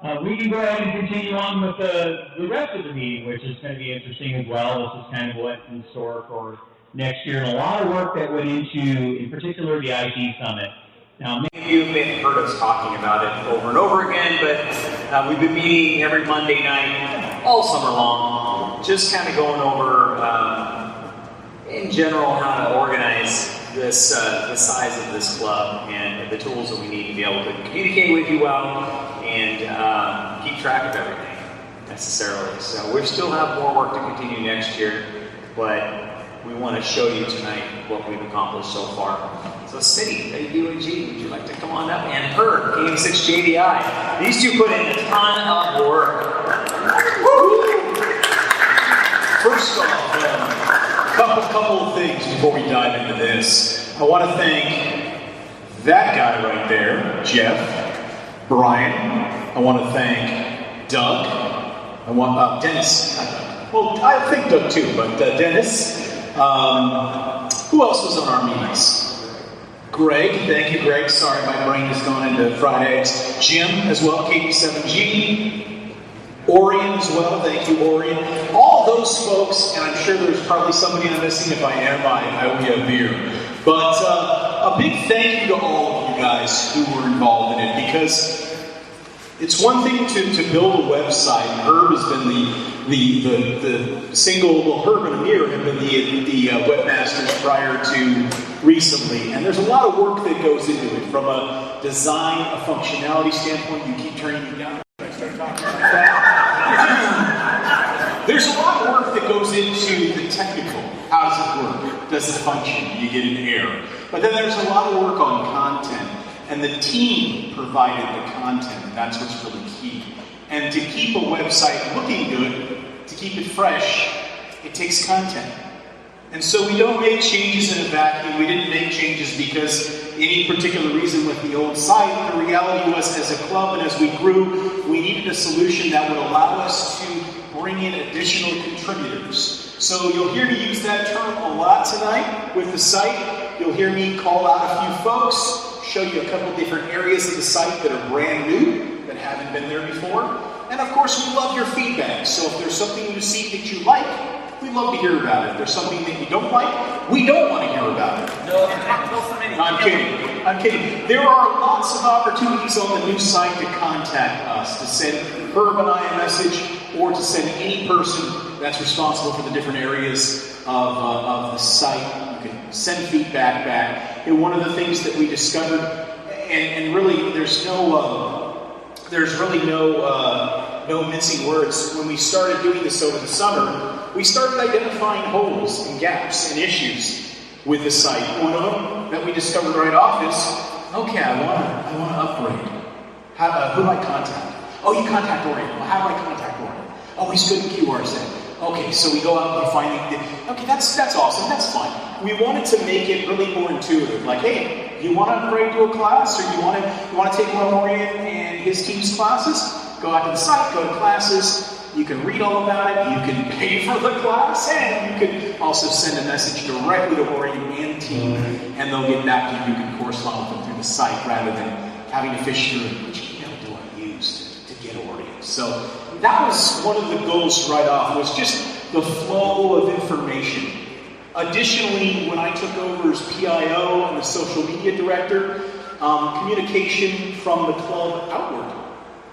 We can go ahead and continue on with the rest of the meeting, which is going to be interesting as well. This is kind of what's in store for next year, and a lot of work that went into, in particular, the IT Summit. Now, many of you may have heard us talking about it over and over again, but we've been meeting every Monday night all summer long, just kind of going over, in general, how to organize this the size of this club and the tools that we need to be able to communicate with you well and keep track of everything necessarily. So we still have more work to continue next year, but we want to show you tonight what we've accomplished so far. So City, AUAG, would you like to come on up? And Herb, KM6 JDI. These two put in a ton of work. First off, couple of things before we dive into this. I want to thank that guy right there, Jeff, Brian. I want to thank Doug. I want Dennis. Well, I think Doug too, but Dennis. Who else was on our meetings? Greg, thank you, Greg. Sorry, my brain has gone into fried eggs. Jim as well, KP7G. Orion as well, thank you, Orion. All those folks, and I'm sure there's probably somebody I'm missing. If I am, I owe you a beer. But a big thank you to all of you guys who were involved in it, because it's one thing to build a website. Herb has been the single, well, Herb and Amir have been the webmasters prior to recently. And there's a lot of work that goes into it. From a design, a functionality standpoint, you keep turning me down. There's a lot of work that goes into the technical. How does it work? Does it function? Do you get an error? But then there's a lot of work on content. And the team provided the content. That's what's really key. And to keep a website looking good, to keep it fresh, it takes content. And so we don't make changes in a vacuum. We didn't make changes because any particular reason with the old site. The reality was, as a club and as we grew, we needed a solution that would allow us to bring in additional contributors. So you'll hear me use that term a lot tonight with the site. You'll hear me call out a few folks, show you a couple different areas of the site that are brand new, that haven't been there before. And of course, we love your feedback. So if there's something you see that you like, we'd love to hear about it. If there's something that you don't like, we don't want to hear about it. No, I'm kidding. I'm kidding. There are lots of opportunities on the new site to contact us, to send Herb and I a message, or to send any person that's responsible for the different areas of the site. You can send feedback back. And one of the things that we discovered, and really there's really no mincing words. When we started doing this over the summer, we started identifying holes and gaps and issues with the site. One of them that we discovered right off is, okay, I want to upgrade. Who do I contact? Oh, you contact Orion. Well, how do I contact Orion? Oh, he's good in QRZ. Okay, so we go out and find okay, that's awesome, that's fine. We wanted to make it really more intuitive. Like, hey, you want to upgrade to a class, or you want to take one of Orion and his team's classes? Go out to the site, go to classes. You can read all about it. You can pay for the class, and you can also send a message directly to Orion and team, and they'll get back to you. You can correspond with them through the site rather than having to fish through which email do I use to get Orion. So that was one of the goals right off, was just the flow of information. Additionally, when I took over as PIO and the social media director, communication from the club outward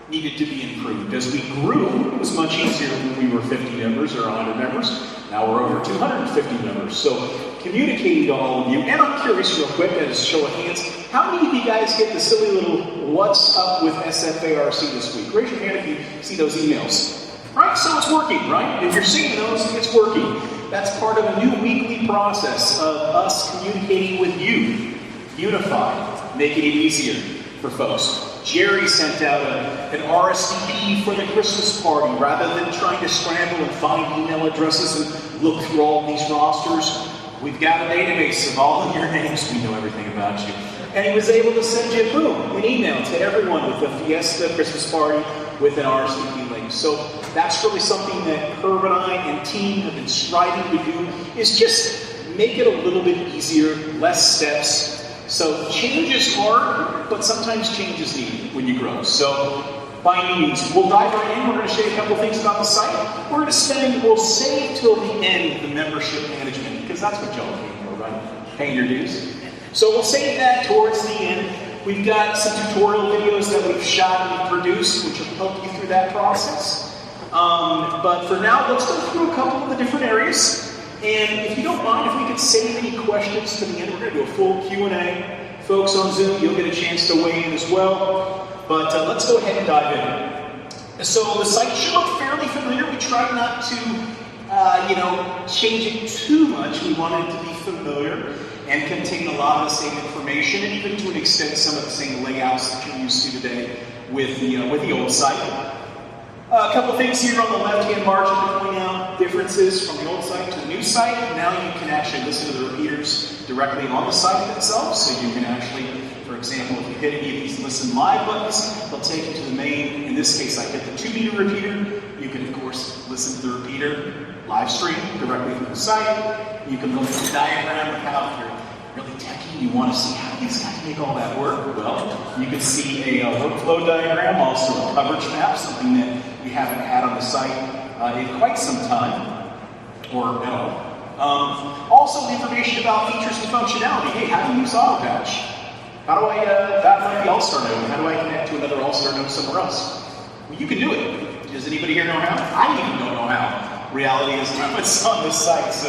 needed to be improved. As we grew, it was much easier when we were 50 members or 100 members. Now we're over 250 members. So communicating to all of you, and I'm curious real quick, as a show of hands, how many of you guys get the silly little what's up with SFARC this week? Raise your hand if you see those emails. Right, so it's working, right? If you're seeing those, it's working. That's part of a new weekly process of us communicating with you, unified, making it easier for folks. Jerry sent out an RSVP for the Christmas party rather than trying to scramble and find email addresses and look through all these rosters. We've got a database of all of your names. We know everything about you. And he was able to send you, boom, an email to everyone with the Fiesta Christmas party with an RSVP link. So that's really something that Herb and I and team have been striving to do, is just make it a little bit easier, less steps. So change is hard, but sometimes change is needed when you grow. So by any means. We'll dive right in. We're going to show you a couple things about the site. We'll save till the end the membership management, because that's what y'all came for, right? Paying your dues. So we'll save that towards the end. We've got some tutorial videos that we've shot and produced, which will help you through that process. But for now, let's go through a couple of the different areas. And if you don't mind, if we could save any questions to the end, we're going to do a full Q&A. Folks on Zoom, you'll get a chance to weigh in as well. But let's go ahead and dive in. So the site should look fairly familiar. We tried not to, change it too much. We wanted it to be familiar and contain a lot of the same information, and even to an extent some of the same layouts that you're used to today with the old site. A couple things here on the left-hand margin to point out differences from the old site to the new site. Now you can actually listen to the repeaters directly on the site itself, so you can actually, for example, if you hit any of these listen live buttons, they'll take you to the main. In this case, I hit the 2-meter repeater. You can, of course, listen to the repeater live stream directly through the site. You can look at the diagram of how, if you're really techie, you want to see how these guys make all that work. Well, you can see a workflow diagram, also a coverage map, something that we haven't had on the site in quite some time, or at all. Also, information about features and functionality. Hey, how do you use AutoPatch? How do I back the All-Star node? How do I connect to another All-Star node somewhere else? Well, you can do it. Does anybody here know how? I even don't know how. Reality is what's on this site, so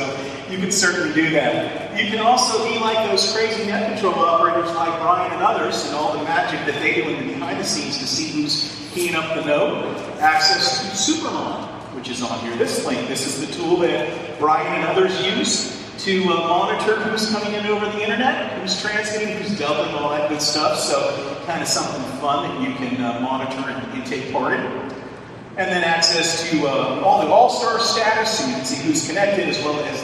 you can certainly do that. You can also be like those crazy net control operators like Brian and others, and all the magic that they do in the behind the scenes to see who's keying up the node. Access to Supermon, which is on here. This link. This is the tool that Brian and others use to monitor who's coming in over the internet, who's transmitting, who's doubling, all that good stuff. So kind of something fun that you can monitor and take part in. And then access to all the All-Star status, so you can see who's connected, as well as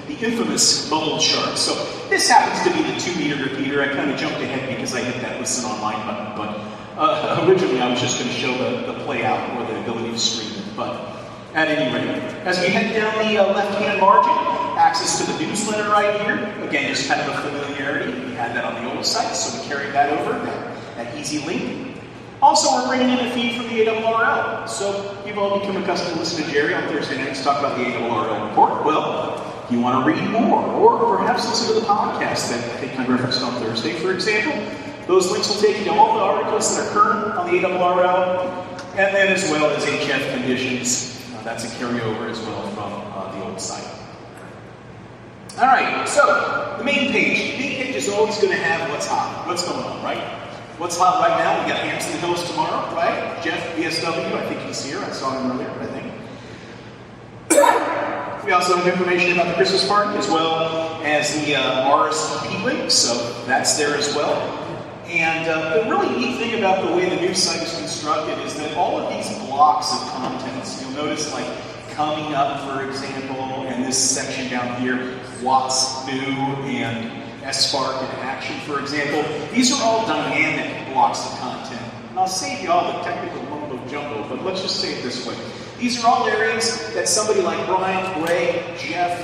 the infamous bubble chart. So this happens to be the 2-meter repeater. I kind of jumped ahead because I hit that listen online button, but originally I was just going to show the play out or the ability to stream it. But at any rate, as we head down the left-hand margin, access to the newsletter right here. Again, just kind of a familiarity. We had that on the old site, so we carried that over, that easy link. Also, we're bringing in a feed from the ARRL. So you've all become accustomed to listen to Jerry on Thursday nights talk about the ARRL report. Well, you want to read more, or perhaps listen to the podcast that I think I referenced on Thursday, for example. Those links will take you to all the articles that are current on the ARRL, and then as well as HF conditions. That's a carryover as well from the old site. All right, so the main page. The main page is always going to have what's hot, what's going on, right? What's hot right now? We got Hampton Hills tomorrow, right? Jeff, BSW, I think he's here. I saw him earlier, I think. We also have information about the Christmas party, as well as the RSVP link, so that's there as well. And the really neat thing about the way the news site is constructed is that all of these blocks of contents, you'll notice like coming up, for example, and this section down here, what's new, and SFARC in action, for example. These are all dynamic blocks of content. And I'll save you all the technical mumbo jumbo, but let's just say it this way. These are all areas that somebody like Brian, Ray, Jeff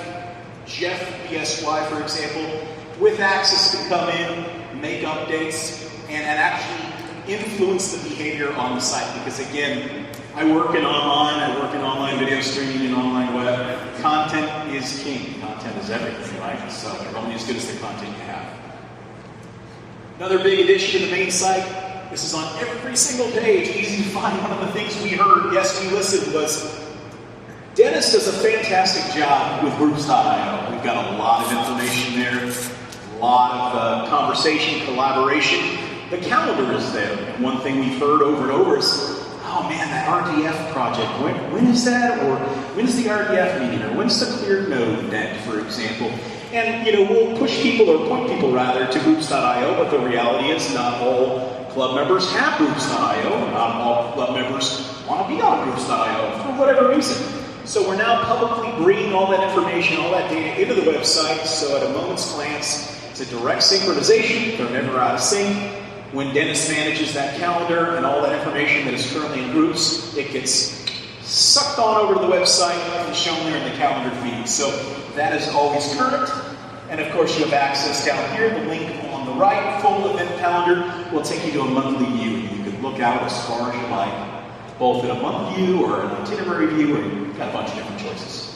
BSY, for example, with access to come in, make updates, and actually influence the behavior on the site. Because again, I work in online video streaming and online web. Content is king. Content is everything, right? So you're only as good as the content you have. Another big addition to the main site, this is on every single page, easy to find. One of the things we heard, yes, we listened, was Dennis does a fantastic job with groups.io. We've got a lot of information there, a lot of conversation, collaboration. The calendar is there. And one thing we've heard over and over is, oh man, that RDF project, when is that? Or when is the RDF meeting? Or when's the cleared node event, for example? And we'll push people, or point people rather, to groups.io, but the reality is not all club members have groups.io. Not all club members want to be on groups.io for whatever reason. So we're now publicly bringing all that information, all that data into the website, so at a moment's glance, it's a direct synchronization. They're never out of sync. When Dennis manages that calendar and all that information that is currently in groups, it gets sucked on over to the website and shown there in the calendar feed. So that is always current. And of course, you have access down here. The link on the right, full event calendar, will take you to a monthly view. You can look out as far as you like both in a month view or an itinerary view, or you've got a bunch of different choices.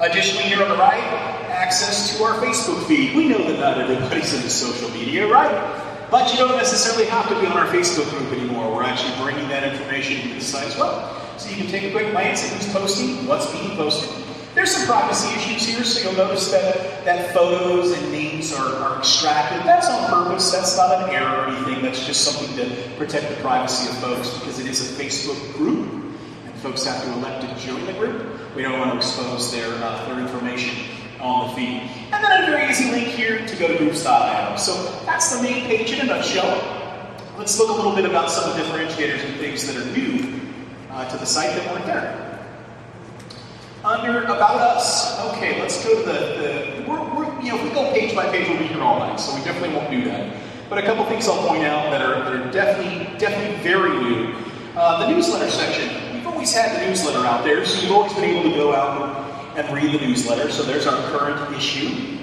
Additionally, here on the right, access to our Facebook feed. We know that not everybody's into social media, right? But you don't necessarily have to be on our Facebook group anymore. We're actually bringing that information into the site as well. So you can take a quick glance at who's posting, what's being posted. There's some privacy issues here, so you'll notice that photos and names are extracted. That's on purpose. That's not an error or anything. That's just something to protect the privacy of folks, because it is a Facebook group, and folks have to elect to join the group. We don't want to expose their information on the feed. And then a very easy link here to go to groups.io. So that's the main page in a nutshell. Let's look a little bit about some of the differentiators and things that are new to the site that weren't there. Under About Us, okay, let's go to if we go page by page, we'll be here all night, so we definitely won't do that. But a couple things I'll point out that are definitely very new. The newsletter section. We've always had the newsletter out there, so you've always been able to go out and read the newsletter. So there's our current issue.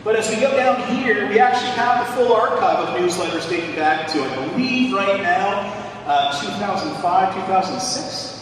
But as we go down here, we actually have the full archive of newsletters dating back to, I believe, right now, 2005, 2006.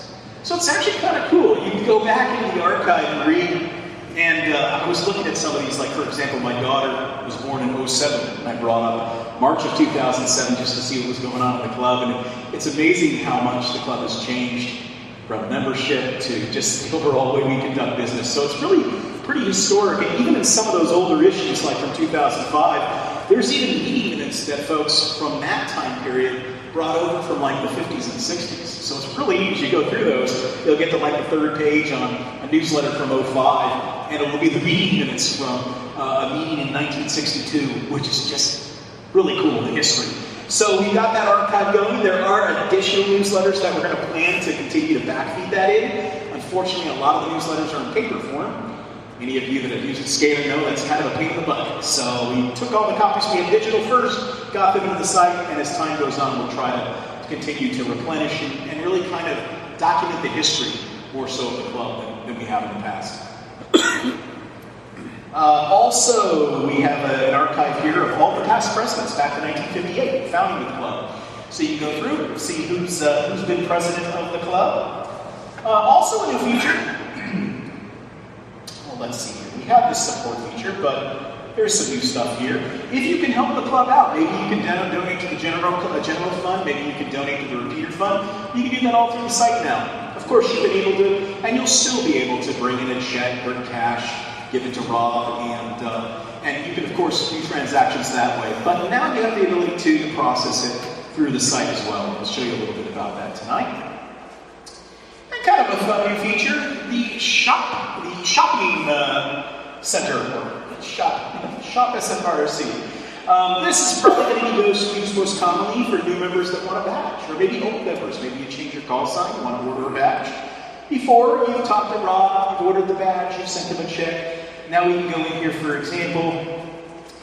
So it's actually kind of cool. You can go back into the archive and read. And I was looking at some of these, like, for example, my daughter was born in 2007, and I brought up March of 2007 just to see what was going on in the club. And it's amazing how much the club has changed, from membership to just the overall way we conduct business. So it's really pretty historic. And even in some of those older issues, like from 2005, there's even meeting minutes that folks from that time period brought over from like the 50s and 60s. So it's really easy. You go through those, you'll get to like the third page on a newsletter from 2005, and it will be the meeting minutes from a meeting in 1962, which is just really cool, the history. So we got that archive going. There are additional newsletters that we're going to plan to continue to backfeed that in. Unfortunately, a lot of the newsletters are in paper form. Any of you that have used Scalar know that's kind of a pain in the butt. So we took all the copies we had digital first, got them into the site, and as time goes on, we'll try to continue to replenish and really kind of document the history more so of the club than we have in the past. Also, we have an archive here of all the past presidents back to 1958, founding the club. So you can go through, see who's been president of the club. Also a new feature. Well, let's see here. We have this support feature, but there's some new stuff here. If you can help the club out, maybe you can donate to the general fund, maybe you can donate to the repeater fund. You can do that all through the site now. Of course, you've been able to, and you'll still be able to bring in a check, bring cash, give it to Rob, and you can, of course, do transactions that way. But now you have the ability to process it through the site as well. I'll show you a little bit about that tonight. And kind of a fun new feature, the shopping center, or shop SFARC. This is probably going to be used most commonly for new members that want a badge, or maybe old members. Maybe you change your call sign, you want to order a badge. Before, you talked to Rob, you've ordered the badge, you sent him a check. Now we can go in here, for example,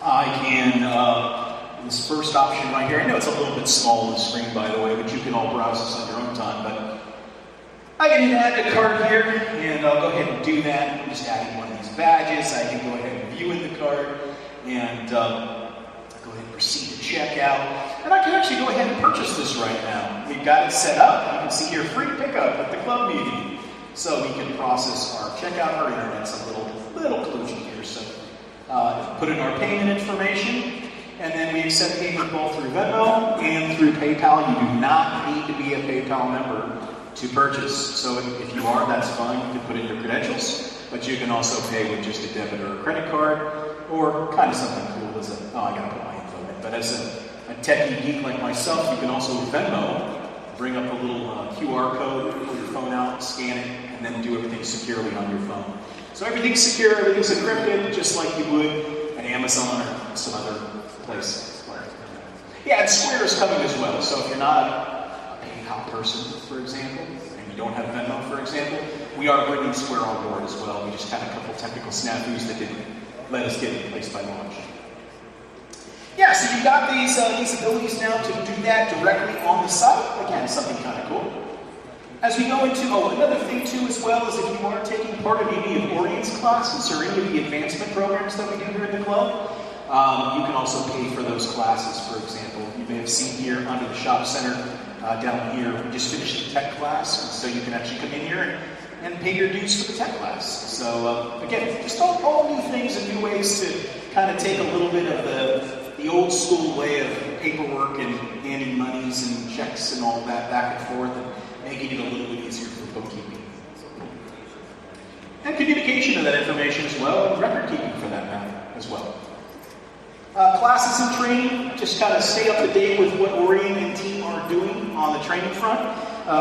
I can, this first option right here, I know it's a little bit small on the screen, by the way, but you can all browse this on your own time, but I can add a card here, and I'll go ahead and do that. I'm just adding one of these badges. I can go ahead and view in the card, and go ahead and proceed to checkout. And I can actually go ahead and purchase this right now. We've got it set up. You can see here, free pickup at the club meeting. So we can process our checkout. Our internet's a little kludgy here, so put in our payment information, and then we accept payment both through Venmo and through PayPal. You do not need to be a PayPal member to purchase. So if you are, that's fine. You can put in your credentials, but you can also pay with just a debit or a credit card, or kind of something cool as I gotta put my info in. But as a techie geek like myself, you can also Venmo. Bring up a little QR code, pull your phone out, scan it, and then do everything securely on your phone. So everything's secure, everything's encrypted, just like you would at Amazon or some other place. Yeah, and Square is coming as well. So if you're not a PayPal person, for example, and you don't have Venmo, for example, we are bringing Square on board as well. We just had a couple technical snafus that didn't let us get in place by launch. Yeah, so you've got these abilities now to do that directly on the site. Again, something kind of cool. As we go into, another thing too as well is if you are taking part in any of Orient's classes or any of the advancement programs that we do here at the club, you can also pay for those classes, for example. You may have seen here under the Shop Center, down here. We just finished the tech class, so you can actually come in here and pay your dues for the tech class. So again, just all new things and new ways to kind of take a little bit of the old school way of paperwork and handing monies and checks and all that back and forth and making it a little bit easier for bookkeeping. And communication of that information as well, and record keeping for that matter as well. Classes and training, just kind of stay up to date with what Orion and team are doing on the training front.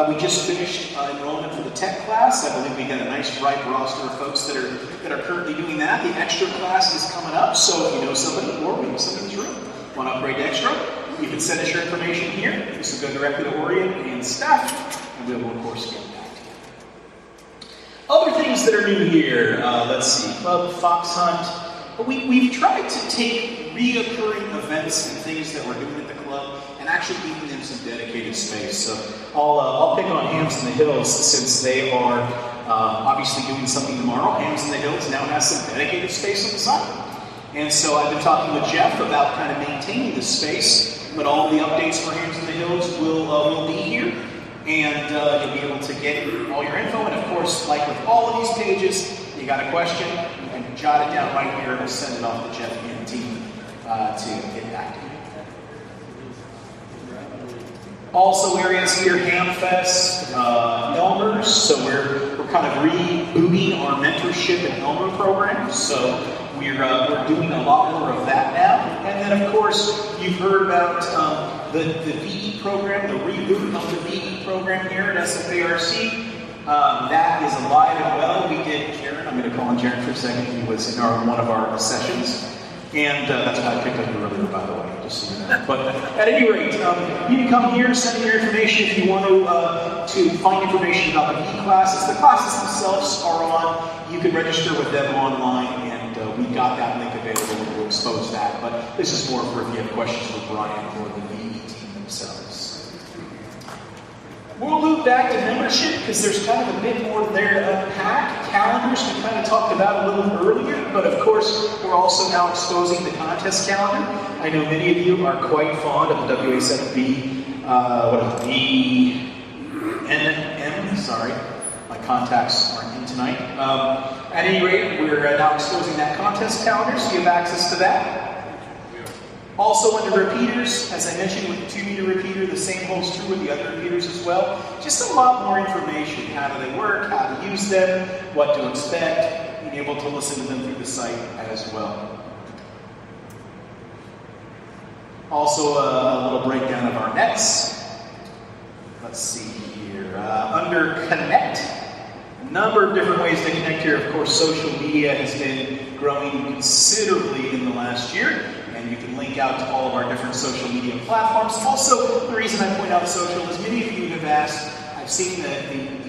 We just finished enrollment for the tech class. I believe we got a nice ripe roster of folks that are currently doing that. The extra class is coming up, so if you know somebody or maybe somebody in this room want to upgrade to extra, you can send us your information here. This will go directly to Orion and staff, and we will of course get back to you. Other things that are new here, let's see, Club, Fox Hunt. But we've tried to take reoccurring events and things that we're doing at the club and actually giving them some dedicated space. So I'll pick on Hams in the Hills since they are obviously doing something tomorrow. Hams in the Hills now has some dedicated space on the side. And so I've been talking with Jeff about kind of maintaining this space, but all the updates for Hams in the Hills will be here. And you'll be able to get all your info. And of course, like with all of these pages, you got a question, you can jot it down right here and we'll send it off to Jeff and the team to get back to you. Also areas here, Hamfest, Elmer's, so we're kind of rebooting our mentorship and Elmer program, so we're doing a lot more of that now. And then of course, you've heard about the VE program, the reboot of the VE program here at SFARC. That is alive and well. We did Karen, I'm going to call on Jared for a second, he was in one of our sessions. And that's why I picked up earlier, by the way, just so you know. But at any rate, you can come here, send me your information if you want to find information about the VE classes. The classes themselves are on. You can register with them online, and we've got that link available. We'll expose that. But this is more for if you have questions for Brian or the VE team themselves. We'll loop back to membership because there's kind of a bit more there to unpack. Calendars we kind of talked about a little earlier, but of course we're also now exposing the contest calendar. I know many of you are quite fond of the WA7B, BNM, sorry, my contacts aren't in tonight. At any rate, we're now exposing that contest calendar, so you have access to that. Also under repeaters, as I mentioned with the 2-meter repeater, the same holds true with the other repeaters as well. Just a lot more information. How do they work? How to use them? What to expect? Being able to listen to them through the site as well. Also a little breakdown of our nets. Let's see here. Under Connect, a number of different ways to connect here. Of course, social media has been growing considerably in the last year. And you can link out to all of our different social media platforms. Also, the reason I point out social is many of you have asked, I've seen the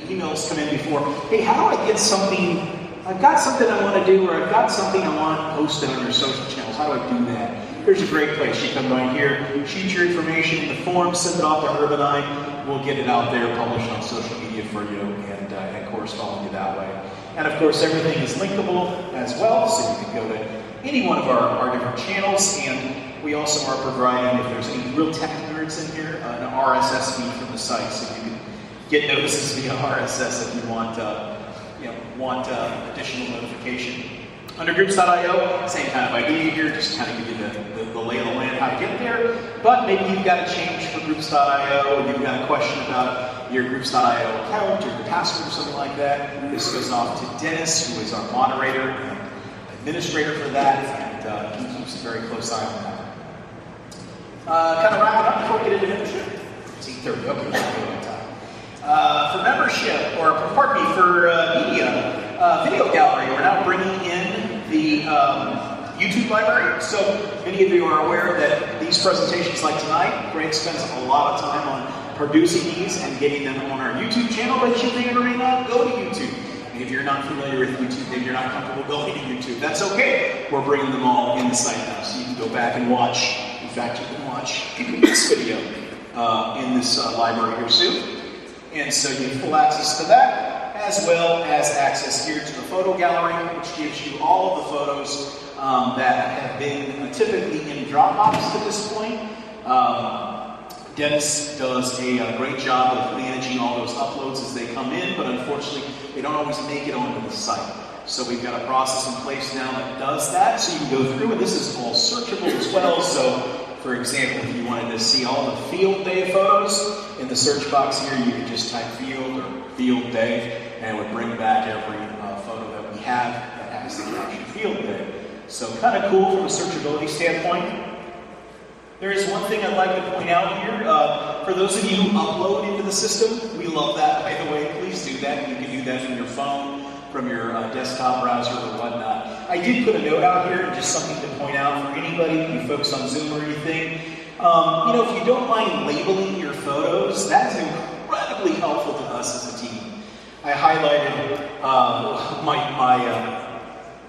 emails come in before, hey, how do I get something, I've got something I want to do, or I've got something I want posted on your social channels, how do I do that? Here's a great place. You come right here, shoot your information in the form, send it off to Herb and I, we'll get it out there, published on social media for you, and correspond with you that way. And of course, everything is linkable as well, so you can go to any one of our different channels, and we also are providing, if there's any real tech nerds in here, an RSS feed from the site, so you can get notices via RSS if you want additional notification. Under groups.io, same kind of idea here, just kind of give you the lay of the land, how to get there. But maybe you've got a change for groups.io, or you've got a question about your groups.io account or your password or something like that. This goes off to Dennis, who is our moderator and administrator for that, and he keeps a very close eye on that. Kind of wrap it up before we get into membership. It's 8:30, okay, for membership, or pardon me, for media, video gallery, we're now bringing in the YouTube library. So many of you are aware that these presentations like tonight, Greg spends a lot of time on producing these and getting them on our YouTube channel, but you may or may not go to YouTube. If you're not familiar with YouTube, maybe you're not comfortable going to YouTube, that's okay. We're bringing them all in the site now, so you can go back and watch. In fact, you can watch this video in this library here soon. And so you have full access to that, as well as access here to the photo gallery, which gives you all of the photos that have been typically in Dropbox to this point. Dennis does a great job of managing all those uploads as they come in, but unfortunately, they don't always make it onto the site. So we've got a process in place now that does that, so you can go through, and this is all searchable as well. So, for example, if you wanted to see all the field day photos, in the search box here, you could just type field or field day, and it would bring back every photo that we have that has the caption field day. So kind of cool from a searchability standpoint. There is one thing I'd like to point out here. For those of you who upload into the system, we love that, by the way. Please do that. You can do that from your phone, from your desktop browser or whatnot. I did put a note out here, just something to point out for anybody, you folks on Zoom or anything. You know, if you don't mind labeling your photos, that's incredibly helpful to us as a team. I highlighted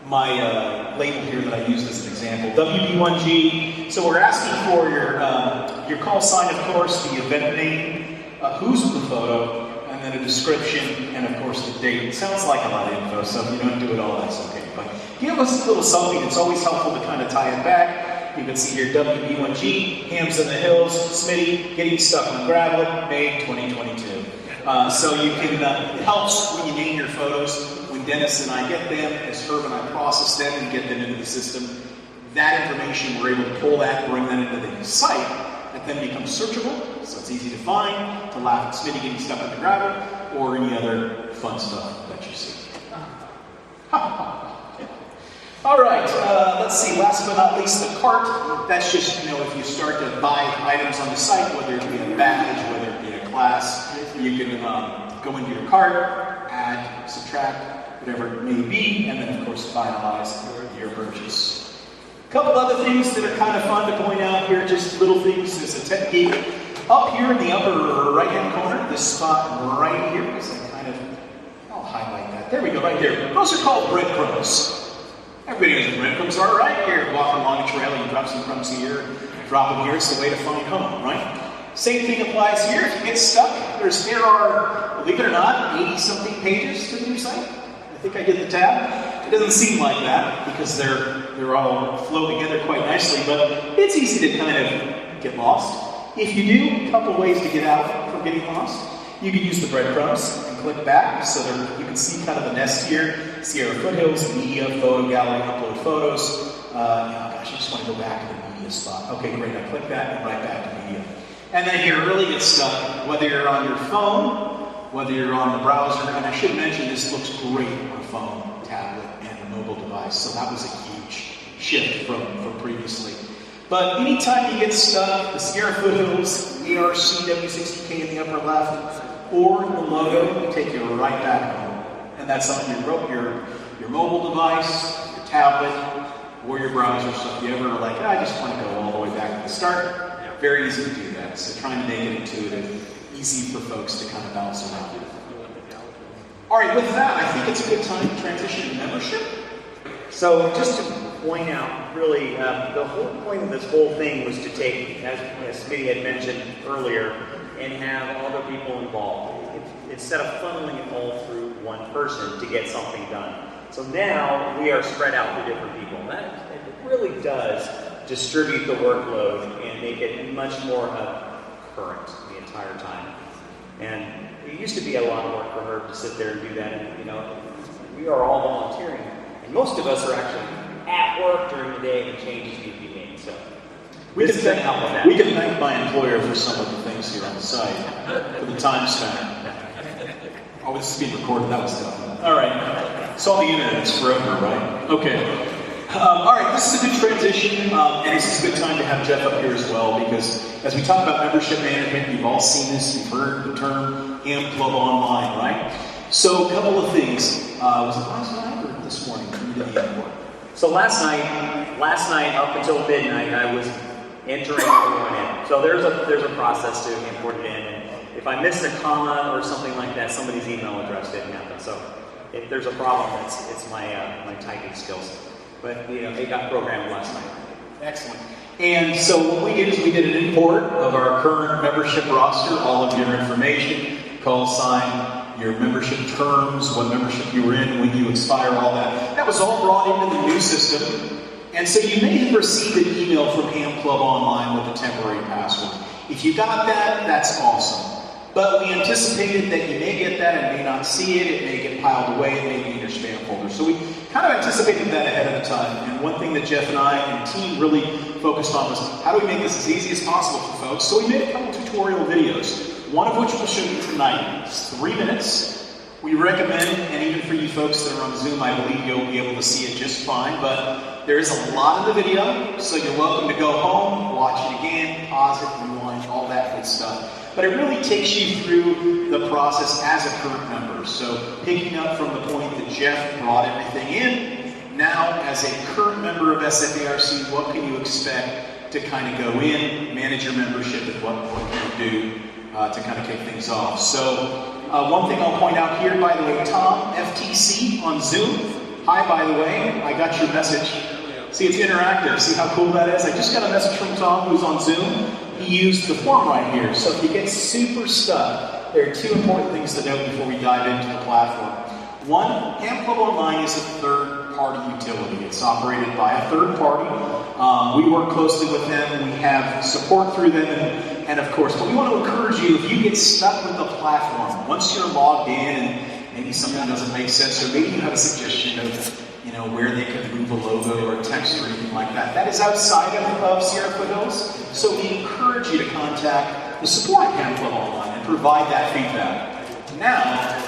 my label here that I used as an example, WB1G. So we're asking for your call sign, of course, the event name, who's in the photo, and then a description, and of course the date. It sounds like a lot of info, so if you don't do it all, that's okay. But give us a little something. It's always helpful to kind of tie it back. You can see here WB1G, Hams in the Hills, Smitty, getting stuck on gravel, May 2022. So you can, it helps when you name your photos. When Dennis and I get them, as Herb and I process them and get them into the system, that information, we're able to pull that, bring that into the site, that then becomes searchable, so it's easy to find, to laugh at Smitty getting stuck on the gravel, or any other fun stuff that you see. All right, let's see, last but not least, the cart. That's just, you know, if you start to buy items on the site, whether it be a package, whether it be a class, you can go into your cart, add, subtract, whatever it may be, and then of course finalize your purchase. A couple other things that are kind of fun to point out here, just little things as a tech geek. Up here in the upper right-hand corner, this spot right here, I'll highlight that. There we go, right there. Those are called breadcrumbs. Everybody knows what breadcrumbs are, right? You're walking along a trail, you drop some crumbs here, drop them here, it's the way to find home, right? Same thing applies here. If you get stuck, there are, believe it or not, 80-something pages to the new site. I think I did the tab. It doesn't seem like that because they're all flow together quite nicely, but it's easy to kind of get lost. If you do, a couple ways to get out from getting lost. You can use the breadcrumbs and click back so that you can see kind of the nest here. Sierra Foothills, media, photo gallery, upload photos. Gosh, I just want to go back to the media spot. Okay, great. I click that and right back to media. And then if you really get stuck, whether you're on your phone, whether you're on the browser, and I should mention this looks great on a phone, tablet, and a mobile device. So that was a huge shift from previously. But anytime you get stuck, the Sierra Foothills, ARC W60K in the upper left, or the logo will take you right back home. And that's on your mobile device, your tablet, or your browser. So if you ever are like, I just want to go all the way back to the start, very easy to do that. So trying to make it intuitive, easy for folks to kind of bounce around. All right, with that, I think it's a good time to transition to membership. So just to point out, really, the whole point of this whole thing was to take, as Smitty had mentioned earlier, and have other people involved. Instead of funneling it all through one person to get something done. So now we are spread out through different people. And that it really does distribute the workload and make it much more current the entire time. And it used to be a lot of work for her to sit there and do that. And, you know, we are all volunteering. And most of us are actually at work during the day and changes need to be made. So we can thank my employer for some of the things here on the site, for the time spent. Oh, this is being recorded, that was tough. All right, it's on the internet, it's forever, right? Okay. All right, this is a good transition, and this is a good time to have Jeff up here as well, because as we talk about membership management, you've all seen this, you've heard the term AMP Club Online, right? So a couple of things. Was it last night or this morning when you did the import? So last night up until midnight, I was entering everyone in. So there's a process to import it in. And if I missed a comma or something like that, somebody's email address didn't happen. So if there's a problem, it's my typing skills. But you know, it got programmed last night. Excellent. And so what we did is we did an import of our current membership roster, all of your information, call sign, your membership terms, what membership you were in, when you expire, all that. That was all brought into the new system. And so you may have received an email from AMP Club Online with a temporary password. If you got that, that's awesome. But we anticipated that you may get that and may not see it, it may get piled away, it may be in your spam folder. So we kind of anticipated that ahead of the time. And one thing that Jeff and I and the team really focused on was how do we make this as easy as possible for folks? So we made a couple tutorial videos, one of which we'll show you tonight. It's 3 minutes. We recommend, and even for you folks that are on Zoom, I believe you'll be able to see it just fine, but there is a lot of the video, so you're welcome to go home, watch it again, pause it, rewind, all that good stuff. But it really takes you through the process as a current member. So picking up from the point that Jeff brought everything in, now as a current member of SFARC, what can you expect to kind of go in, manage your membership, and what can you do to kind of kick things off. So one thing I'll point out here, by the way, Tom, FTC on Zoom. Hi, by the way, I got your message. See, it's interactive. See how cool that is? I just got a message from Tom, who's on Zoom. He used the form right here. So if you get super stuck, there are 2 important things to note before we dive into the platform. One, Ham Club Online is a third-party utility. It's operated by a third party. We work closely with them. We have support through them. And of course, but we want to encourage you, if you get stuck with the platform, once you're logged in and maybe something doesn't make sense, or maybe you have a suggestion of where they could move a logo or a text or anything like that. That is outside of Sierra Foothills. So we encourage you to contact the support at Ham Club Online and provide that feedback. Now,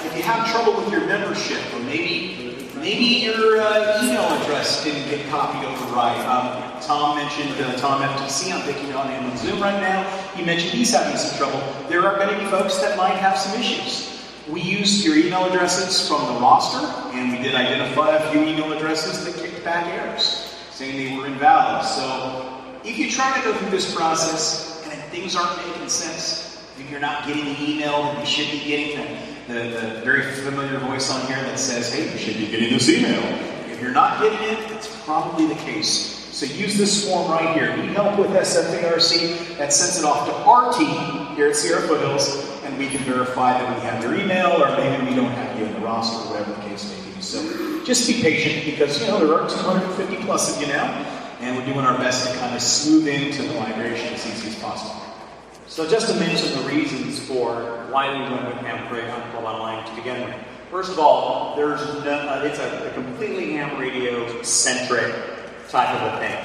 if you have trouble with your membership, or maybe your email address didn't get copied over right. Tom mentioned Tom FTC. I'm thinking on him on Zoom right now. He mentioned he's having some trouble. There are going to be folks that might have some issues. We used your email addresses from the roster, and we did identify a few email addresses that kicked back errors, saying they were invalid. So if you try to go through this process and things aren't making sense, if you're not getting the email that you should be getting, the very familiar voice on here that says, hey, you should be getting this email. If you're not getting it, that's probably the case. So use this form right here. Need help with SFARC? That sends it off to our team here at Sierra Foothills, and we can verify that we have your email, or maybe we don't have you in the roster, or whatever the case may be. So just be patient, because there are 250 plus of you now, and we're doing our best to kind of smooth into the migration as easy as possible. So just to mention the reasons for why we went with Ham Club Online to begin with. First of all, it's a completely ham radio centric type of a thing.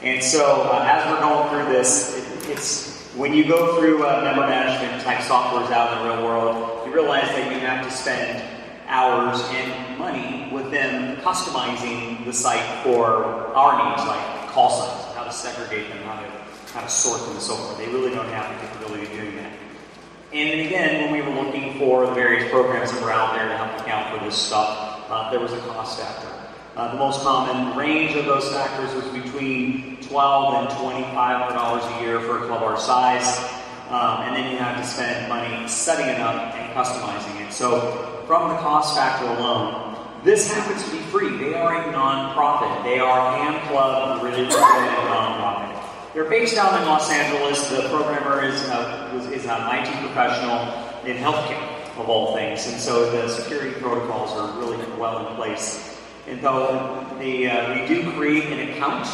And so as we're going through this, it's when you go through member management type softwares out in the real world, you realize that you have to spend hours and money with them customizing the site for our needs, like call signs, how to segregate them, how to sort them and so forth. They really don't have the capability of doing that. And again, when we were looking for the various programs that were out there to help account for this stuff, there was a cost factor. The most common range of those factors was between $1,200 and $2,500 a year for a club our size. And then you have to spend money setting it up and customizing it. So from the cost factor alone, this happens to be free. They are a non-profit. They are a Ham Club related non-profit. They're based out in Los Angeles. The programmer is an IT professional in healthcare, of all things. And so the security protocols are really well in place. And though we do create an account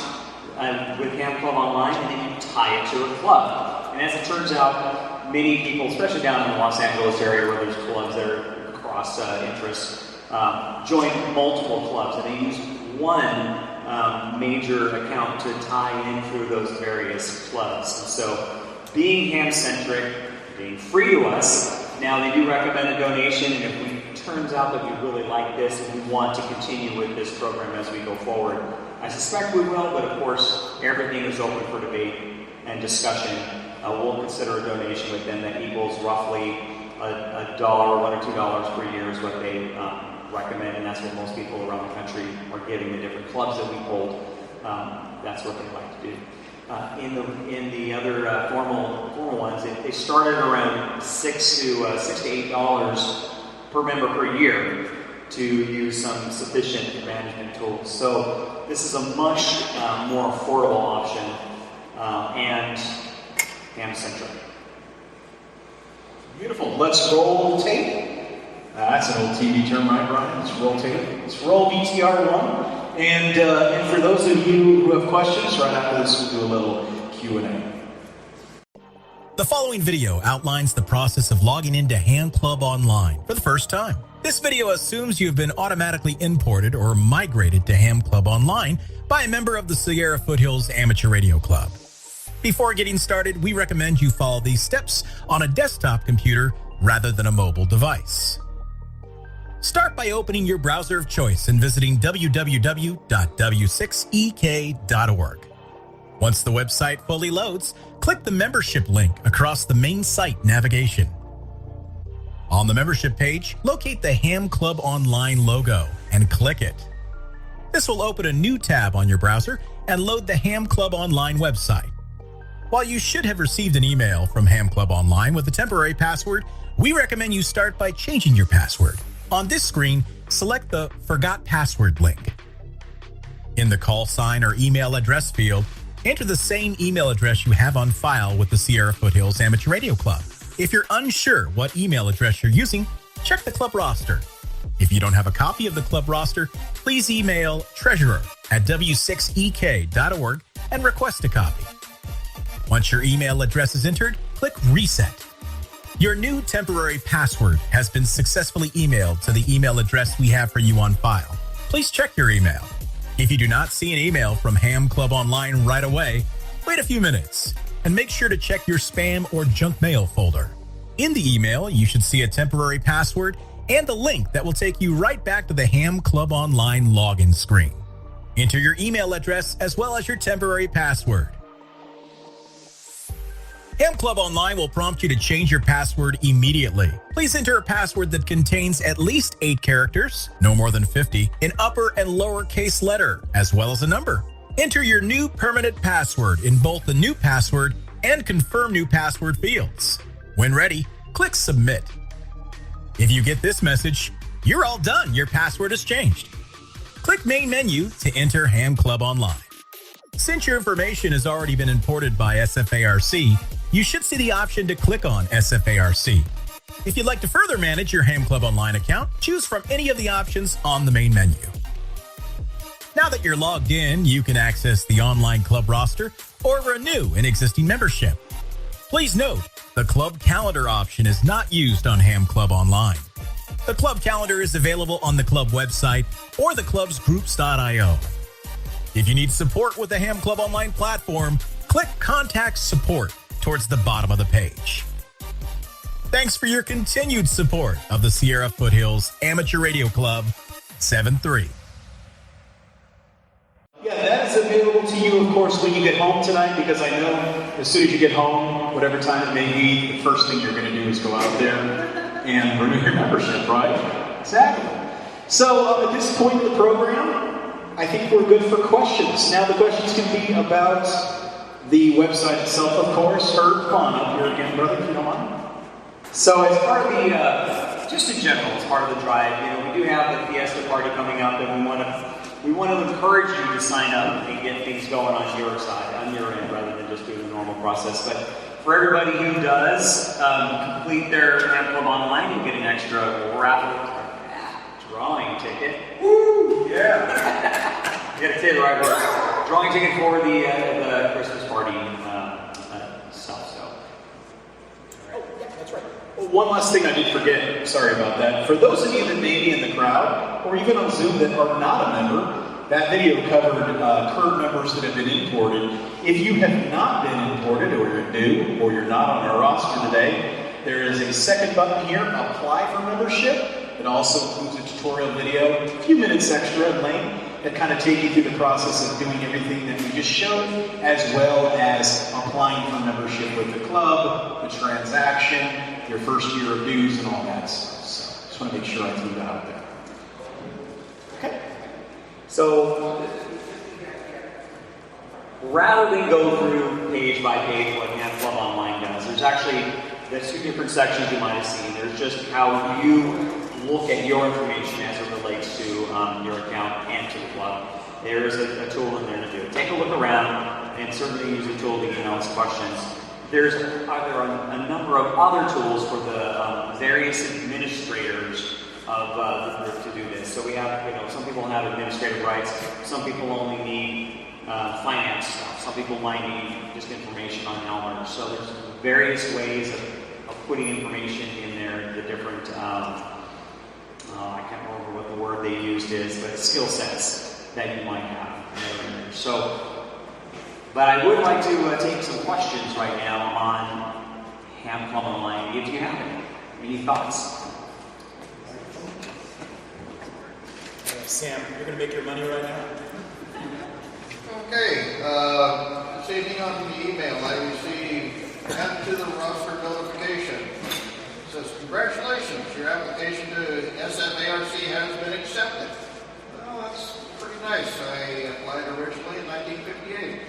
with Ham Club Online, and then you tie it to a club. And as it turns out, many people, especially down in the Los Angeles area where there's clubs that are cross interests, join multiple clubs, and they use one major account to tie in through those various clubs. And so being ham-centric, being free to us, now they do recommend a donation, and if it turns out that we really like this and we want to continue with this program as we go forward, I suspect we will, but of course everything is open for debate and discussion. We'll consider a donation with them that equals roughly $1 or $2 per year is what they recommend, and that's what most people around the country are giving the different clubs that we hold. That's what they like to do. In the other formal ones, they started around $6 to $8 per member per year to use some sufficient management tools. So this is a much more affordable option and ham-centric. Beautiful. Let's roll tape. That's an old TV term, right, Brian? Let's roll tape. Let's roll BTR1. And for those of you who have questions, right after this, we'll do a little Q&A. The following video outlines the process of logging into Ham Club Online for the first time. This video assumes you have been automatically imported or migrated to Ham Club Online by a member of the Sierra Foothills Amateur Radio Club. Before getting started, we recommend you follow these steps on a desktop computer rather than a mobile device. Start by opening your browser of choice and visiting www.w6ek.org. Once the website fully loads, click the membership link across the main site navigation. On the membership page, locate the Ham Club Online logo and click it. This will open a new tab on your browser and load the Ham Club Online website. While you should have received an email from Ham Club Online with a temporary password, we recommend you start by changing your password. On this screen, select the Forgot Password link. In the call sign or email address field, enter the same email address you have on file with the Sierra Foothills Amateur Radio Club. If you're unsure what email address you're using, check the club roster. If you don't have a copy of the club roster, please email treasurer@w6ek.org and request a copy. Once your email address is entered, click Reset. Your new temporary password has been successfully emailed to the email address we have for you on file. Please check your email. If you do not see an email from Ham Club Online right away, wait a few minutes and make sure to check your spam or junk mail folder. In the email, you should see a temporary password and a link that will take you right back to the Ham Club Online login screen. Enter your email address as well as your temporary password. Ham Club Online will prompt you to change your password immediately. Please enter a password that contains at least 8 characters, no more than 50, in upper and lowercase letter, as well as a number. Enter your new permanent password in both the new password and confirm new password fields. When ready, click Submit. If you get this message, you're all done. Your password has changed. Click Main Menu to enter Ham Club Online. Since your information has already been imported by SFARC, you should see the option to click on SFARC. If you'd like to further manage your Ham Club Online account, choose from any of the options on the main menu. Now that you're logged in, you can access the online club roster or renew an existing membership. Please note, the club calendar option is not used on Ham Club Online. The club calendar is available on the club website or the club's groups.io. If you need support with the Ham Club Online platform, click Contact Support towards the bottom of the page. Thanks for your continued support of the Sierra Foothills Amateur Radio Club 7-3. Yeah, that is available to you, of course, when you get home tonight, because I know as soon as you get home, whatever time it may be, the first thing you're going to do is go out there and renew your membership, right? Exactly. So at this point in the program, I think we're good for questions. Now the questions can be about the website itself, of course. Herb, come on up here again, brother, if you don't mind. So as part of the, just in general, as part of the drive, we do have the Fiesta party coming up, and we want to encourage you to sign up and get things going on your side, on your end, rather than just doing the normal process. But for everybody who does complete their Ham Club Online, you'll get an extra raffle drawing ticket. Woo! Yeah! You gotta say the right word. Drawing ticket for the Christmas party stuff, so. Oh, yeah, that's right. Well, one last thing I did forget, sorry about that. For those of you that may be in the crowd, or even on Zoom that are not a member, that video covered current members that have been imported. If you have not been imported, or you're new, or you're not on our roster today, there is a second button here, Apply for Membership. It also includes a tutorial video, a few minutes extra in length, that kind of take you through the process of doing everything that we just showed, as well as applying for membership with the club, the transaction, your first year of dues, and all that stuff. So just want to make sure I threw that out there. Okay. So rather than go through page by page what Ham Club Online does, there's 2 different sections you might have seen. There's just how you look at your information as it relates to your account and to the club. There's a tool in there to do it. Take a look around and certainly use the tool to email us questions. There are a number of other tools for the various administrators of the group to do this. So we have, some people have administrative rights. Some people only need finance stuff. Some people might need just information on Elmer. So there's various ways of putting information in there, the different, I can't remember what the word they used is, but skill sets that you might have in there. So, but I would like to take some questions right now on Ham Club Online, if you have any. Any thoughts? Sam, you're going to make your money right now? Okay, this evening on the email I received add to the roster notification. It says, congratulations, your application to SFARC has been accepted. Well, that's pretty nice. I applied originally in 1958.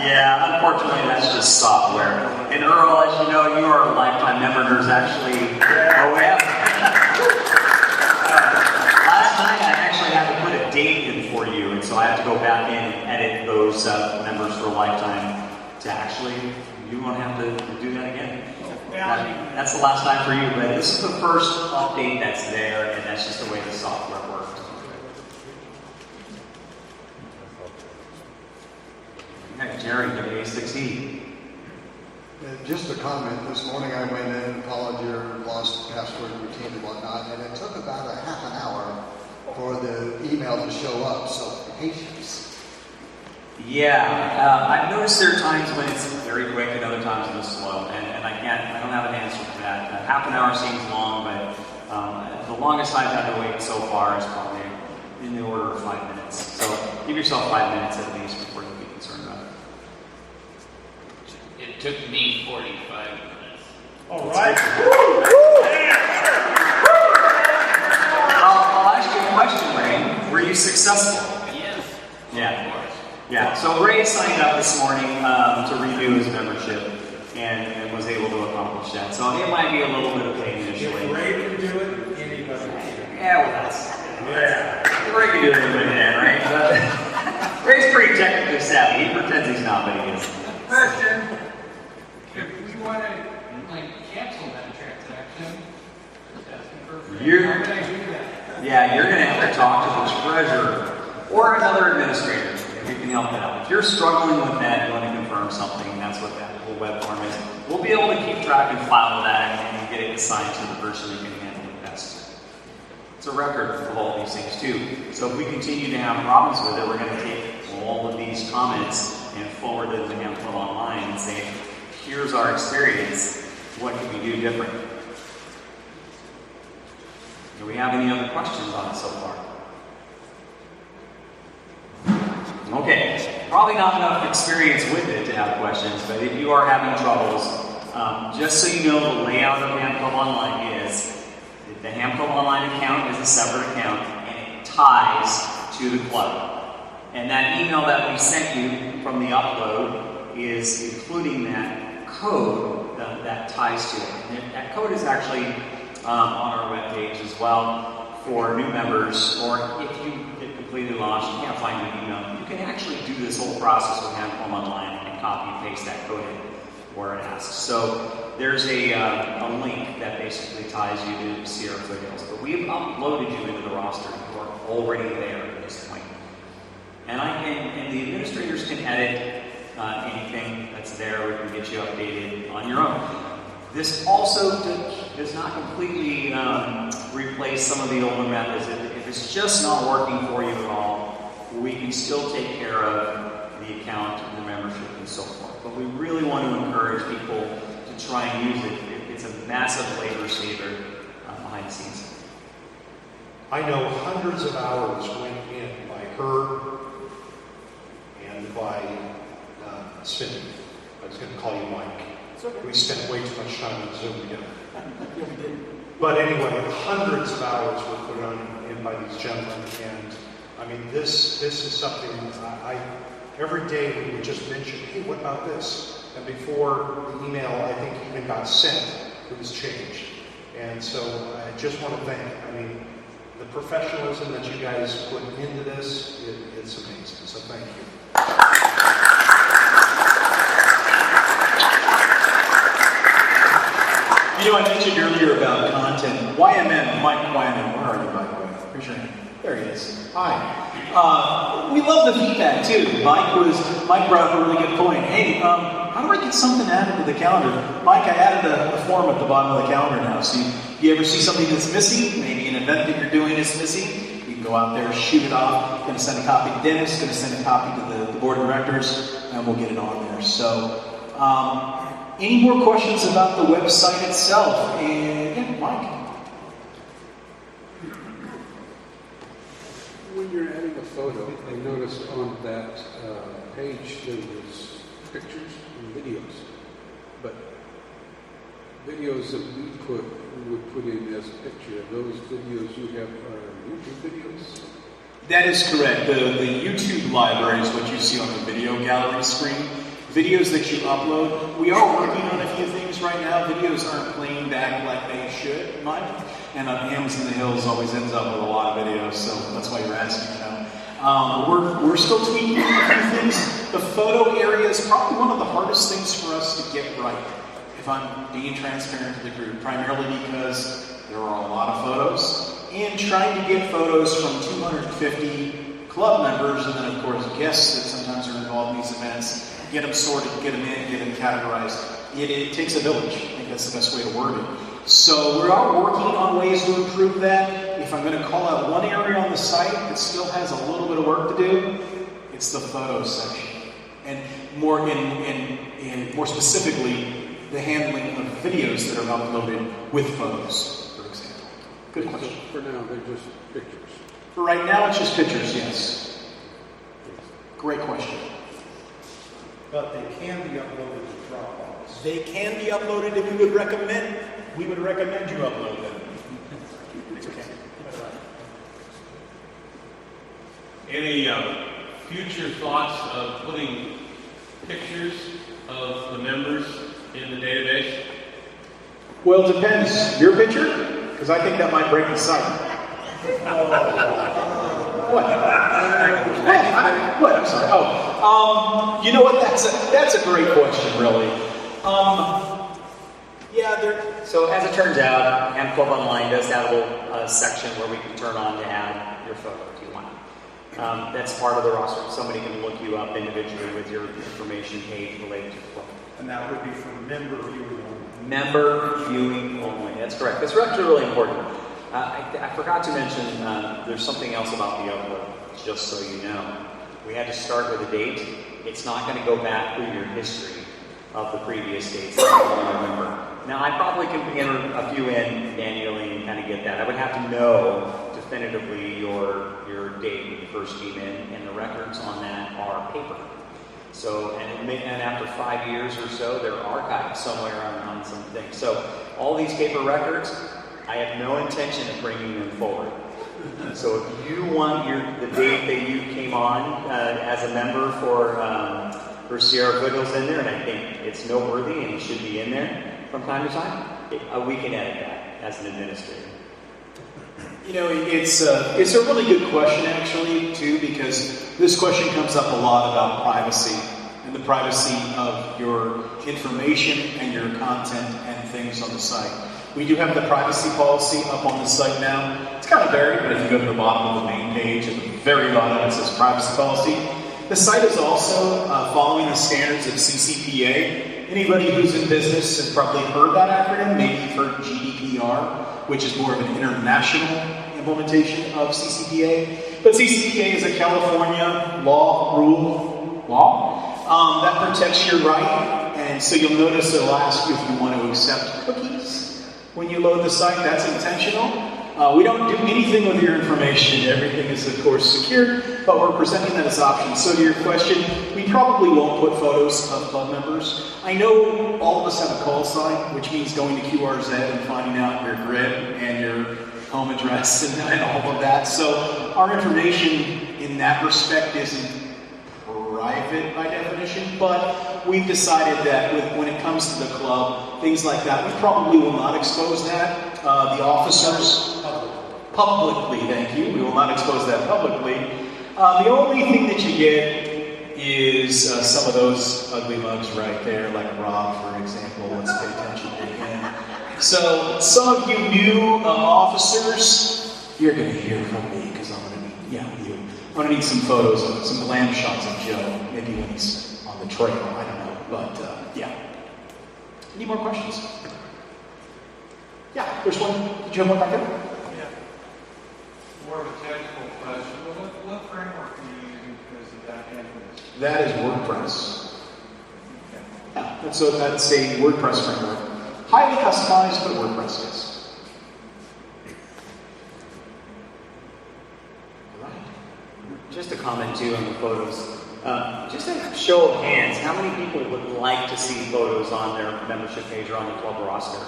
Yeah, unfortunately that's just software. And Earl, as you know, you are a lifetime member. There's actually, oh yeah. Last night I actually had to put a date in for you, and so I have to go back in and edit those members for a lifetime to actually, you won't have to do that again. That's the last time for you, but this is the first update that's there, and that's just the way the software works. Okay, Jerry, WA6E. Just a comment. This morning I went in and followed your lost password routine and whatnot, and it took about a half an hour for the email to show up, so patience. Yeah, I've noticed there are times when it's very quick and other times when it's slow, and I don't have an answer for that. Half an hour seems long, but the longest I've had to wait so far is probably in the order of 5 minutes. So give yourself 5 minutes at least before you be concerned about it. It took me 45 minutes. All right. I'll ask you a question, Ray. Were you successful? Yes. Yeah. Yeah, so Ray signed up this morning to renew his membership and was able to accomplish that. So it might be a little bit of pain initially. If Ray can do it, anybody can. Yeah, well, Ray can do it in a minute, right? Ray's pretty technically savvy. He pretends he's not, but he is. Question. If we want to cancel that transaction, how can I do that? Yeah, you're going to have to talk to the treasurer or another administrator. You can help that out. If you're struggling with that, you want to confirm something, that's what that whole web form is. We'll be able to keep track and file that and get it assigned to the person who can handle it best. It's a record of all these things too. So if we continue to have problems with it, we're going to take all of these comments and forward it to the Ham Club Online and say, here's our experience. What can we do different? Do we have any other questions on it so far? Okay, probably not enough experience with it to have questions, but if you are having troubles, just so you know the layout of Ham Club Online is, the Ham Club Online account is a separate account, and it ties to the club. And that email that we sent you from the upload is including that code that ties to it. And that code is actually on our webpage as well for new members, or if you get completely lost, you can't find an email, you can actually do this whole process with Ham Club Online and copy and paste that code in where it asks. So there's a link that basically ties you to Sierra Foothills. But we've uploaded you into the roster. You are already there at this point. And the administrators can edit anything that's there. We can get you updated on your own. This also does not completely replace some of the older methods. If it's just not working for you at all, we can still take care of the account and the membership and so forth. But we really want to encourage people to try and use it. It's a massive labor saver behind the scenes. I know hundreds of hours went in by her and by Cindy. I was going to call you Mike. We spent way too much time on Zoom together. But anyway, hundreds of hours were put in by these gentlemen, and I mean, this is something every day we would just mention, hey, what about this? And before the email, I think, even got sent, it was changed. And so I just want to thank, the professionalism that you guys put into this, it's amazing. So thank you. You know, I mentioned earlier about content. YMN, Mike YMN, where are you, by the way? Here's your hand. There he is. Hi. We love the feedback too. Mike brought up a really good point. Hey, how do I get something added to the calendar? Mike, I added a form at the bottom of the calendar now. So you ever see something that's missing? Maybe an event that you're doing is missing. You can go out there, shoot it off. Going to send a copy to Dennis. Going to send a copy to the board of directors, and we'll get it on there. So, any more questions about the website itself? And yeah, Mike. When you're adding a photo, I noticed on that page there was pictures and videos, but videos that we would put in as a picture, those videos you have are YouTube videos? That is correct. The YouTube library is what you see on the video gallery screen. Videos that you upload. We are working on a few things right now. Videos aren't playing back like they should, Mike. And Hams in the Hills always ends up with a lot of videos, so that's why you're asking now. We're still tweaking a few things. The photo area is probably one of the hardest things for us to get right, if I'm being transparent to the group, primarily because there are a lot of photos, and trying to get photos from 250 club members, and then of course guests that sometimes are involved in these events, get them sorted, get them in, get them categorized. It takes a village. I think that's the best way to word it. So we are working on ways to improve that. If I'm going to call out one area on the site that still has a little bit of work to do, it's the photos section. And more specifically, the handling of videos that are uploaded with photos, for example. Good question. So for now, they're just pictures. For right now, it's just pictures, yes. Great question. But they can be uploaded to Dropbox. They can be uploaded, and we would recommend you upload them. Okay. Any future thoughts of putting pictures of the members in the database? Well, it depends. Your picture? Because I think that might break the site. What? What? I'm sorry. Oh, you know what? That's a great question, really. So as it turns out, Ham Club Online does have a little section where we can turn on to add your photo if you want. That's part of the roster. Somebody can look you up individually with your information page related to the club. And that would be for member viewing only. Member viewing only. That's correct. That's actually really important. I forgot to mention there's something else about the upload, just so you know. We had to start with a date. It's not going to go back through your history of the previous dates that I don't remember. Now, I probably can enter a few in manually and kind of get that. I would have to know definitively your date when you first came in, and the records on that are paper. So, and after 5 years or so, they're archived somewhere on some things. So, all these paper records, I have no intention of bringing them forward. So, if you want the date that you came on as a member for Sierra Foothills in there, and I think it's noteworthy and it should be in there from time to time, we can edit that as an administrator. You know, it's a really good question, actually, too, because this question comes up a lot about privacy and the privacy of your information and your content and things on the site. We do have the privacy policy up on the site now. It's kind of varied, but if you go to the bottom of the main page, at the very bottom it says privacy policy. The site is also following the standards of CCPA. Anybody who's in business has probably heard that acronym. Maybe you've heard GDPR, which is more of an international implementation of CCPA. But CCPA is a California law that protects your right. And so you'll notice it'll ask you if you want to accept cookies when you load the site. That's intentional. We don't do anything with your information. Everything is, of course, secure, but we're presenting that as options. So to your question, we probably won't put photos of club members. I know all of us have a call sign, which means going to QRZ and finding out your grid and your home address and all of that. So our information in that respect isn't private by definition, but we've decided that when it comes to the club, things like that, we probably will not expose that. The officers, publicly, thank you, we will not expose that publicly. The only thing that you get is some of those ugly mugs right there, like Rob, for example. Let's pay attention to him. So some of you new officers, you're going to hear from me because I'm going to Yeah, with you. I'm gonna need some photos, some glam shots of Joe, maybe when he's on the trail. I don't know, but yeah. Any more questions? Yeah, there's one. Did you have one back there? Yeah. More of a technical question. What framework are you using as the back end of this? That is WordPress. Yeah, that's a WordPress framework. Highly customized, but WordPress is. Just a comment too on the photos. Just a show of hands, how many people would like to see photos on their membership page or on the club roster?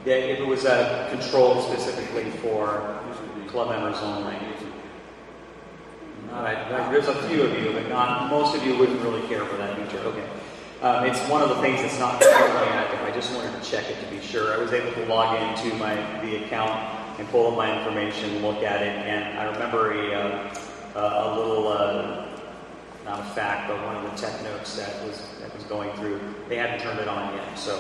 Yeah, if it was controlled specifically for club members only. There's a few of you, but not most of you wouldn't really care for that feature. Okay. It's one of the things that's not currently active. I just wanted to check it to be sure. I was able to log into the account and pull up my information, look at it, and I remember a little, not a fact, but one of the tech notes that was going through, they hadn't turned it on yet. So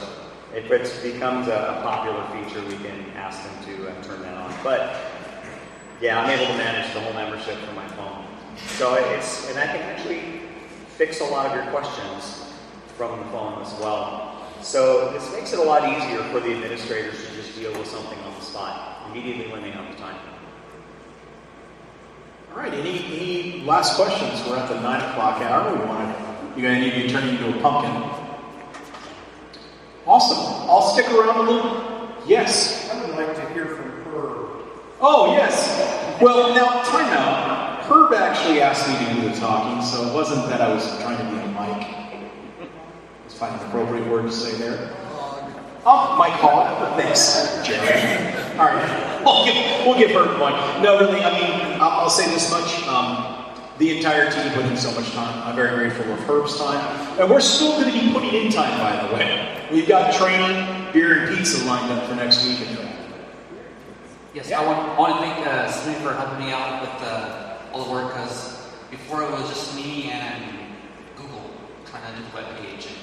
if it becomes a popular feature, we can ask them to turn that on. But yeah, I'm able to manage the whole membership from my phone. So and I can actually fix a lot of your questions from the phone as well. So this makes it a lot easier for the administrators to just deal with something on the spot, immediately when they have the time. All right, any last questions? We're at the 9 o'clock hour. You're going to need to turn into a pumpkin. Awesome. I'll stick around a little bit. Yes? I would like to hear from Herb. Oh, yes. Well, now, time out. Herb actually asked me to do the talking, so it wasn't that I was trying to be a mic. Let's find an appropriate word to say there. Oh, Mike Hall. Thanks, Jerry. All right, we'll give Herb one. No, really, I mean, I'll say this much. The entire team put in so much time. I'm very grateful of Herb's time. And we're still going to be putting in time, by the way. We've got training, beer, and pizza lined up for next week. Yes, yeah. I want to thank Smitty for helping me out with all the work, because before it was just me and Google trying to do the web page, and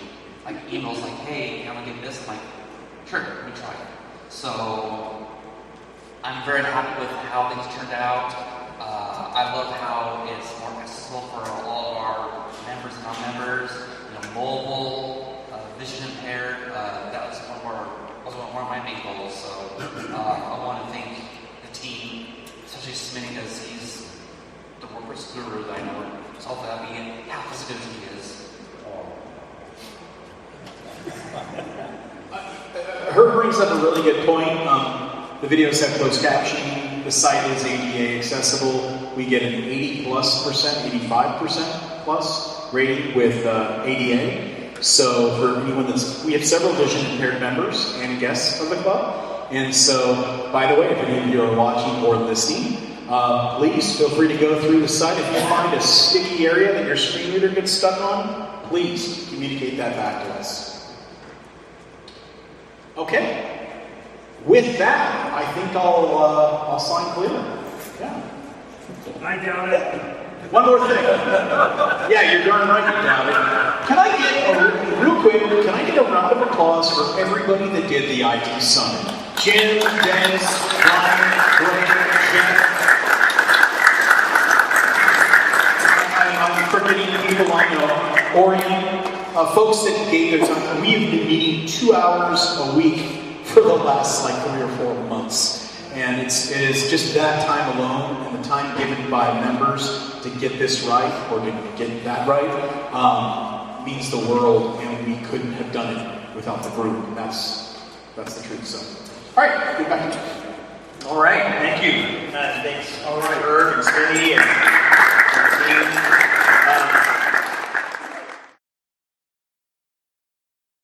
like emails like, hey, can I get this? I'm like, sure, let me try it. So I'm very happy with how things turned out. I love how it's more accessible for all of our members and non-members. Mobile, vision impaired. That was one of my main goals. So I want to thank the team, especially Smitty, because he's the WordPress guru that I know. So hopefully I'll be half as good as he is. Herb brings up a really good point. The videos have closed captioning. The site is ADA accessible. We get an 80+%, 85% plus rating with ADA. So for anyone we have several vision impaired members and guests of the club. And so, by the way, if any of you are watching or listening, please feel free to go through the site. If you find a sticky area that your screen reader gets stuck on, please communicate that back to us. Okay. With that, I think I'll sign clear. Yeah. I doubt it. One more thing. Yeah, you're darn right you doubt it. Can I get real quick? Can I get a round of applause for everybody that did the IT Summit? Jim, Dennis, Ryan, Greg, Jeff. I'm forgetting people I know. Orion, folks that gave their time. We have been meeting 2 hours a week for the last 3 or 4 months. And it is just that time alone and the time given by members to get this right or to get that right means the world, and we couldn't have done it without the group. And that's the truth. So, all right, get back to you. All right, thank you.